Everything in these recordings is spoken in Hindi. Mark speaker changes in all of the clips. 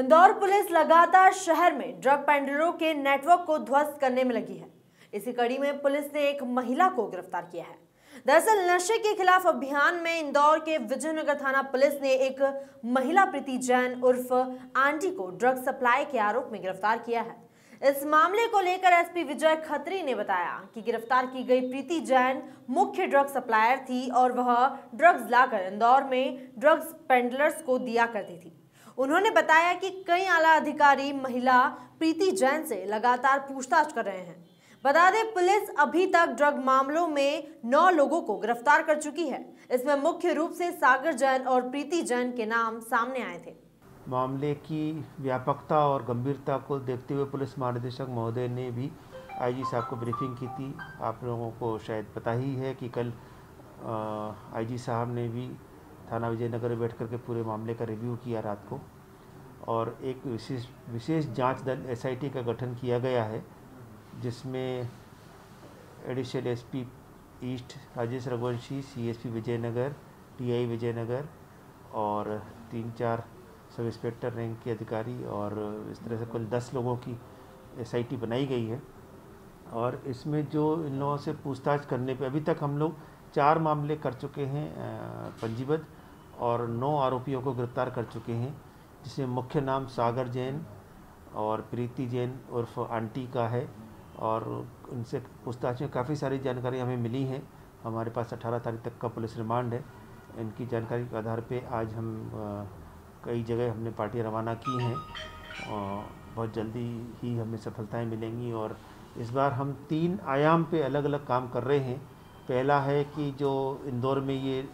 Speaker 1: इंदौर पुलिस लगातार शहर में ड्रग पेडलरों के नेटवर्क को ध्वस्त करने में लगी है। इसी कड़ी में पुलिस ने एक महिला को गिरफ्तार किया है। दरअसल नशे के खिलाफ अभियान में इंदौर के विजयनगर थाना पुलिस ने एक महिला प्रीति जैन उर्फ आंटी को ड्रग सप्लाई के आरोप में गिरफ्तार किया है। इस मामले को लेकर एसपी विजय खत्री ने बताया कि गिरफ्तार की गई प्रीति जैन मुख्य ड्रग सप्लायर थी और वह ड्रग्स लाकर इंदौर में ड्रग्स पेडलर्स को दिया करती थी। उन्होंने बताया कि कई आला अधिकारी महिला प्रीति जैन से लगातार पूछताछ कर रहे हैं। बता दें, पुलिस अभी तक ड्रग मामलों में 9 लोगों को गिरफ्तार कर चुकी है। इसमें मुख्य रूप से सागर जैन और प्रीति जैन के नाम सामने आए थे।
Speaker 2: मामले की व्यापकता और गंभीरता को देखते हुए पुलिस महानिदेशक महोदय ने भी आईजी साहब को ब्रीफिंग की थी। आप लोगों को शायद पता ही है कि कल आईजी साहब ने भी थाना विजयनगर में बैठ करके पूरे मामले का रिव्यू किया रात को, और एक विशेष जांच दल एसआईटी का गठन किया गया है, जिसमें additional SP east Rajesh Raghuvanshi, CSP Vijaynagar, TI Vijaynagar और 3-4 सब इंस्पेक्टर रैंक के अधिकारी और इस तरह से कुल 10 लोगों की एसआईटी बनाई गई है। और इसमें जो इन लोगों से पूछताछ करने पे अभी तक हम लोग 4 मामले कर चुके हैं पंजीबद्ध, और 9 आरोपियों को गिरफ्तार कर चुके हैं, जिसमें मुख्य नाम सागर जैन और प्रीति जैन उर्फ आंटी का है। और उनसे पूछताछ में काफ़ी सारी जानकारी हमें मिली है। हमारे पास 18 तारीख तक का पुलिस रिमांड है। इनकी जानकारी के आधार पे आज हम कई जगह हमने पार्टियाँ रवाना की हैं और बहुत जल्दी ही हमें सफलताएं मिलेंगी। और इस बार हम 3 आयाम पे अलग अलग काम कर रहे हैं। पहला है कि जो इंदौर में ये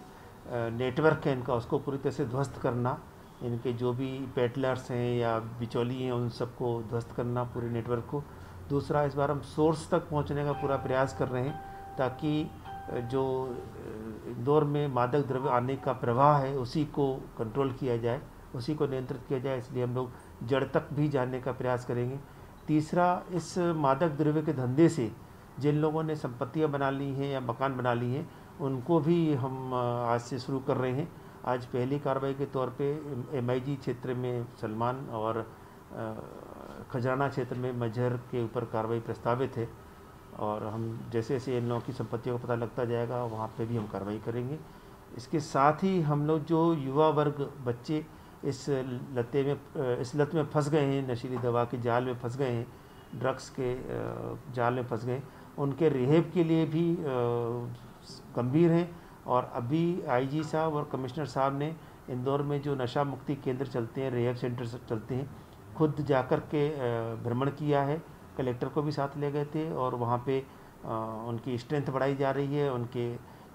Speaker 2: नेटवर्क है इनका, उसको पूरी तरह से ध्वस्त करना। इनके जो भी पेडलर्स हैं या बिचौली हैं उन सबको ध्वस्त करना, पूरे नेटवर्क को। दूसरा, इस बार हम सोर्स तक पहुंचने का पूरा प्रयास कर रहे हैं, ताकि जो इंदौर में मादक द्रव्य आने का प्रवाह है उसी को कंट्रोल किया जाए, उसी को नियंत्रित किया जाए। इसलिए हम लोग जड़ तक भी जानने का प्रयास करेंगे। तीसरा, इस मादक द्रव्य के धंधे से जिन लोगों ने संपत्तियां बना ली हैं या मकान बना ली हैं, उनको भी हम आज से शुरू कर रहे हैं। आज पहली कार्रवाई के तौर पे एमआईजी क्षेत्र में सलमान और खजाना क्षेत्र में मजहर के ऊपर कार्रवाई प्रस्तावित है, और हम जैसे जैसे इन लोगों की संपत्तियों का पता लगता जाएगा वहाँ पे भी हम कार्रवाई करेंगे। इसके साथ ही हम लोग जो युवा वर्ग बच्चे इस लत में फंस गए हैं, नशीली दवा के जाल में फंस गए हैं, ड्रग्स के जाल में फंस गए, उनके रिहेब के लिए भी गंभीर हैं। और अभी आईजी साहब और कमिश्नर साहब ने इंदौर में जो नशा मुक्ति केंद्र चलते हैं, रिहेब सेंटर चलते हैं, खुद जाकर के भ्रमण किया है। कलेक्टर को भी साथ ले गए थे और वहाँ पे उनकी स्ट्रेंथ बढ़ाई जा रही है, उनके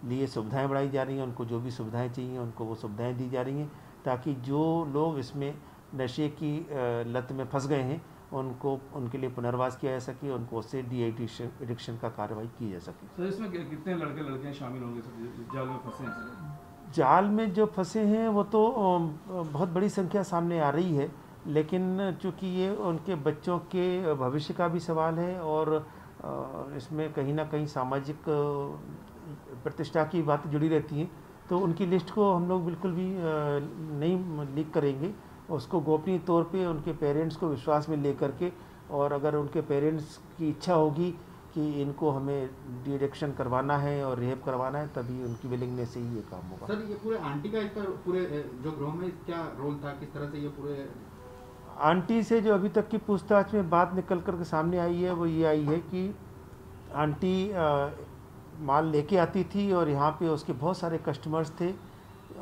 Speaker 2: लिए सुविधाएं बढ़ाई जा रही हैं, उनको जो भी सुविधाएं चाहिए उनको वो सुविधाएं दी जा रही हैं, ताकि जो लोग इसमें नशे की लत में फंस गए हैं उनको उनके लिए पुनर्वास किया जा सके, उनको उससे एडिक्शन का कार्रवाई की जा सके।
Speaker 3: सर, इसमें कितने लड़के लड़कियां शामिल होंगे जाल में फंसे हैं?
Speaker 2: जाल में जो फंसे हैं वो तो बहुत बड़ी संख्या सामने आ रही है, लेकिन चूँकि ये उनके बच्चों के भविष्य का भी सवाल है और इसमें कहीं ना कहीं सामाजिक प्रतिष्ठा की बातें जुड़ी रहती हैं, तो उनकी लिस्ट को हम लोग बिल्कुल भी नहीं लीक करेंगे। उसको गोपनीय तौर पे उनके पेरेंट्स को विश्वास में लेकर के, और अगर उनके पेरेंट्स की इच्छा होगी कि इनको हमें डिएडिक्शन करवाना है और रिहेब करवाना है, तभी उनकी विलिंगनेस से ही ये काम होगा।
Speaker 4: सर, ये पूरे आंटी का इसका पूरे जो गृह में क्या रोल था, किस तरह से ये पूरे
Speaker 2: आंटी से जो अभी तक की पूछताछ में बात निकल कर के सामने आई है वो ये आई है कि आंटी माल लेके आती थी और यहाँ पे उसके बहुत सारे कस्टमर्स थे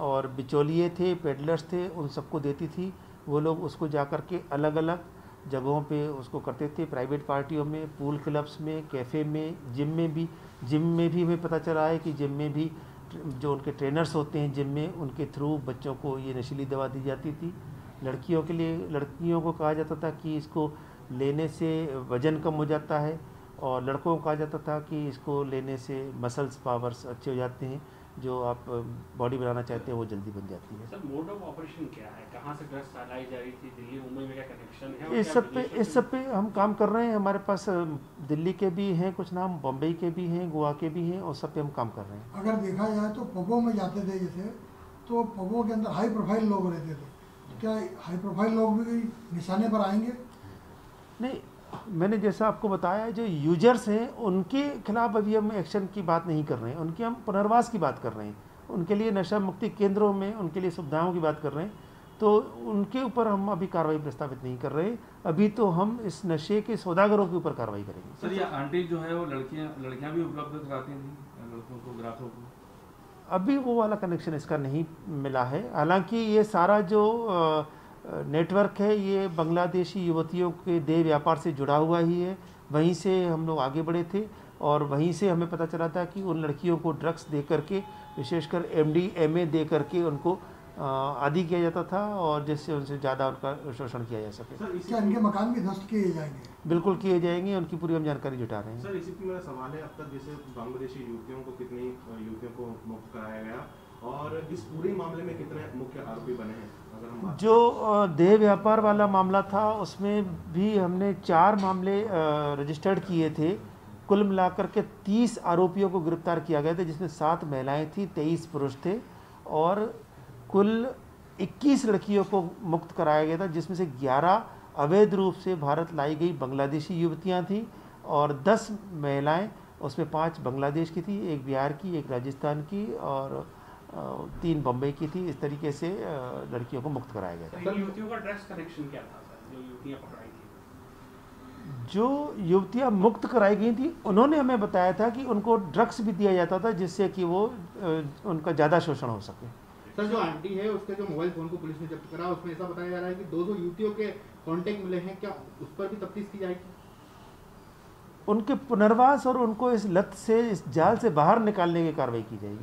Speaker 2: और बिचौलिए थे, पेडलर्स थे, उन सबको देती थी। वो लोग उसको जाकर के अलग अलग जगहों पे उसको करते थे, प्राइवेट पार्टियों में, पूल क्लब्स में, कैफ़े में, जिम में भी हमें पता चला है कि जिम में भी जो उनके ट्रेनर्स होते हैं जिम में, उनके थ्रू बच्चों को ये नशीली दवा दी जाती थी। लड़कियों के लिए, लड़कियों को कहा जाता था कि इसको लेने से वज़न कम हो जाता है, और लड़कों को कहा जाता था कि इसको लेने से मसल्स पावर्स अच्छे हो जाते हैं, जो आप बॉडी बनाना चाहते हैं वो जल्दी बन जाती है।
Speaker 5: सर, मोड ऑफ ऑपरेशन क्या है? कहाँ से ड्रग्स लाई जा रही थी? दिल्ली मुंबई में क्या कनेक्शन है?
Speaker 2: इस सब पे हम काम कर रहे हैं। हमारे पास दिल्ली के भी हैं कुछ नाम, बम्बई के भी हैं, गोवा के भी हैं, और सब पे हम काम कर रहे हैं।
Speaker 6: अगर देखा जाए तो पबों में जाते थे जैसे, तो पबों के अंदर हाई प्रोफाइल लोग रहते थे, क्या हाई प्रोफाइल लोग भी निशाने पर आएंगे?
Speaker 2: नहीं, मैंने जैसा आपको बताया, जो यूजर्स हैं उनके खिलाफ अभी हम एक्शन की बात नहीं कर रहे हैं, उनके हम पुनर्वास की बात कर रहे हैं, उनके लिए नशा मुक्ति केंद्रों में उनके लिए सुविधाओं की बात कर रहे हैं। तो उनके ऊपर हम अभी कार्रवाई प्रस्तावित नहीं कर रहे, अभी तो हम इस नशे के सौदागरों के ऊपर कार्रवाई करेंगे।
Speaker 3: सर, ये आंटी जो है वो लड़कियां भी उपलब्ध कराती थी लड़कों को, ग्राहकों को?
Speaker 2: अभी वो वाला कनेक्शन इसका नहीं मिला है। हालांकि ये सारा जो नेटवर्क है ये बांग्लादेशी युवतियों के देह व्यापार से जुड़ा हुआ ही है। वहीं से हम लोग आगे बढ़े थे और वहीं से हमें पता चला था कि उन लड़कियों को ड्रग्स दे करके, विशेषकर MDMA दे करके उनको आदि किया जाता था और जिससे उनसे ज़्यादा उनका शोषण किया जा सके।
Speaker 6: क्या इनके मकान भी ध्वस्त किए जाएंगे?
Speaker 2: बिल्कुल किए जाएंगे, उनकी पूरी हम जानकारी जुटा रहे हैं।
Speaker 7: सर, इसी पे मेरा सवाल है, अब तक जैसे बांग्लादेशी युवतियों को कितनी युवतियों को मुक्त कराया गया और इस पूरे मामले में कितने मुख्य आरोपी बने हैं? अगर हम
Speaker 2: जो देह व्यापार वाला मामला था उसमें भी हमने 4 मामले रजिस्टर्ड किए थे। कुल मिलाकर के 30 आरोपियों को गिरफ्तार किया गया था, जिसमें 7 महिलाएं थी, 23 पुरुष थे और कुल 21 लड़कियों को मुक्त कराया गया था, जिसमें से 11 अवैध रूप से भारत लाई गई बांग्लादेशी युवतियां थी और 10 महिलाएं, उसमें 5 बांग्लादेश की थी, 1 बिहार की, 1 राजस्थान की और 3 बम्बई की थी। इस तरीके से लड़कियों को मुक्त कराया गया था।
Speaker 5: तो युवतियों का ड्रग्स कनेक्शन क्या था सर, जो युवतियां पकड़ाई थी?
Speaker 2: जो युवतियां मुक्त कराई गई थी उन्होंने हमें बताया था कि उनको ड्रग्स भी दिया जाता था जिससे कि वो उनका ज़्यादा शोषण हो सके।
Speaker 4: सर, जो आंटी है उसके जो मोबाइल फोन को पुलिस ने जब्त करा, उसमें ऐसा बताया जा रहा है कि 200 युवतियों के कांटेक्ट मिले हैं, क्या उस पर भी तफ्तीश की जाएगी?
Speaker 2: उनके पुनर्वास और उनको इस लत से, इस जाल से बाहर निकालने की कार्रवाई की जाएगी।